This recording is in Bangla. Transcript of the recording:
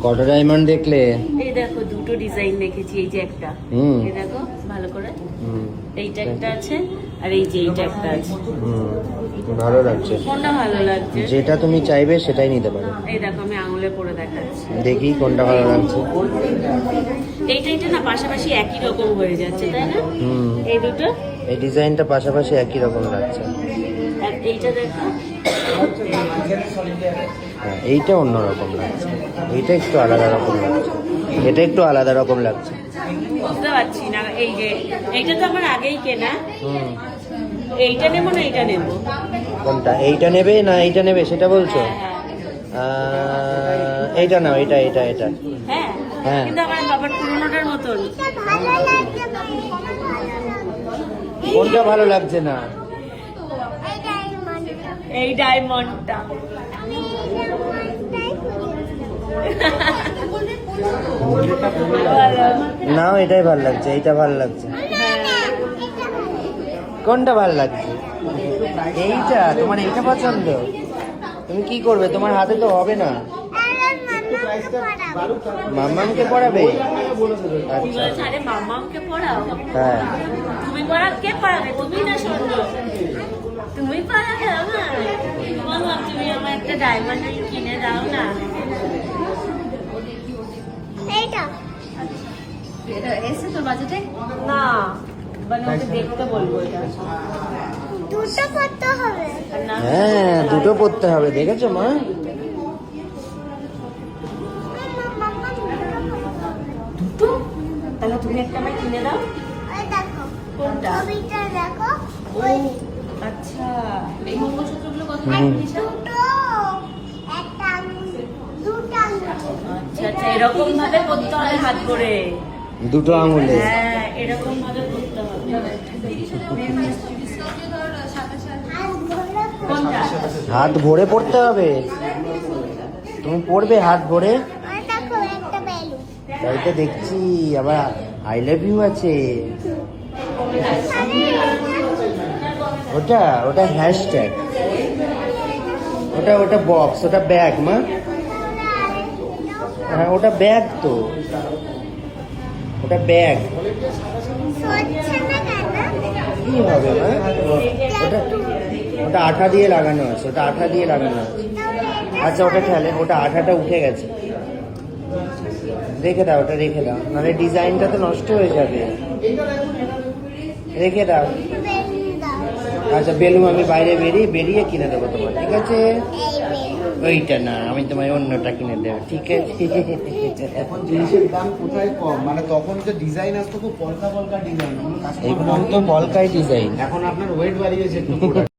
কত ডায়মন্ড দেখলে? এই দেখো দুটো ডিজাইন দেখেছি, এই যে একটা, এই দেখো ভালো করে, এইটা একটা আছে আর এই যে এইটা একটা আছে। ভালো লাগছে। কোনটা ভালো লাগছে? যেটা তুমি চাইবে সেটাই নিতে পারো। এই দেখো আমি আঙুলে পরে দেখাচ্ছি, দেখি কোনটা ভালো লাগছে। এইটা না পাশাপাশি একই রকম হয়ে যাচ্ছে, তাই না? এই দুটো, এই ডিজাইনটা পাশাপাশি একই রকম লাগছে। আর এইটা দেখো, হ্যাঁ, এইটা অন্যরকম লাগছে, এইটা একটু আলাদা রকম লাগছে, এটা একটু আলাদা রকম লাগছে। বুঝতে পারছি না। এই যে এইটা তো আমার আগেই কেনা, এইটা নেবো না এইটা নেবো? কোনটা? এইটা নেবে না এইটা নেবে সেটা বলছো? এইটা নাও, এটা এটা এটা। হ্যাঁ হ্যাঁ, কিন্তু আমার বাবার পুরোনোটার মতন। কোনটা ভালো লাগছে না? এই ডায়মন্ডটা। নাও, এটাই ভালো লাগছে, এইটা ভালো লাগছে। কোনটা ভালো লাগছে? এইটা? তোমার এইটা পছন্দ? তুমি কি করবে? তোমার হাতে তো হবে না। মাম্মামকে পড়াবে? আচ্ছা, আরে মাম্মামকে পড়াও? হ্যাঁ। তুমি পড়াও? কে পড়াবে? তুমি না শোনো, তুমি পড়াবে আমার? মাম্মা তুমি আমার একটা ডায়মন্ড কিনে দাও না। এইটা এটা এসে তোর বাজেটে না, মানে ওকে দেখতে বলবো। এটা দুটো পড়তে হবে। হ্যাঁ, দুটো পড়তে হবে, দেখেছো মা? দুটো? তাহলে তুমি একটা আমায় কিনে দাও। দেখো কোনটা? ওইটা দেখো। ওই আচ্ছা, এই মঙ্গলসূত্রগুলো কত নিয়েছো? দুটো, একটা আঙুল, দুটো আঙুল। আচ্ছা আচ্ছা, এরকম ভাবে করতে হবে হাত ধরে, দুটো আঙুলে? হ্যাঁ এরকম ভাবে করতে হবে। কোনটা? হাত ভরে পড়তে হবে? তুমি পড়বে হাত ভরে? তাই তো দেখছি, আবার আই লাভ ইউ আছে। ওটা ওটা হ্যাশট্যাগ, ওটা ওটা বক্স, ওটা ব্যাগ মা। হ্যাঁ ওটা ব্যাগ তো, ওটা ব্যাগ। কি হবে মা? ওটা ওটা আঠা দিয়ে লাগানো আছে, ওটা আঠা দিয়ে লাগানো আছে। আচ্ছা ওটা খেলে, ওটা আঠাটা উঠে গেছে। রেখে দাও, ওটা রেখে দাও, নাহলে ডিজাইনটা তো নষ্ট হয়ে যাবে। রেখে দাও। আচ্ছা বেলুন আমি বাইরে বেরিয়ে কিনে দেবো তোমার, ঠিক আছে? ওইটা না, আমি তোমায় অন্যটা কিনে দেবো, ঠিক আছে? এখন জিনিসের দাম কোথায় কম, মানে তখন যে ডিজাইন আসতো খুব পলকা পলকা ডিজাইন, এগুলো তো পলকাই ডিজাইন। এখন আপনার ওয়েট বাড়িয়েছে একটু।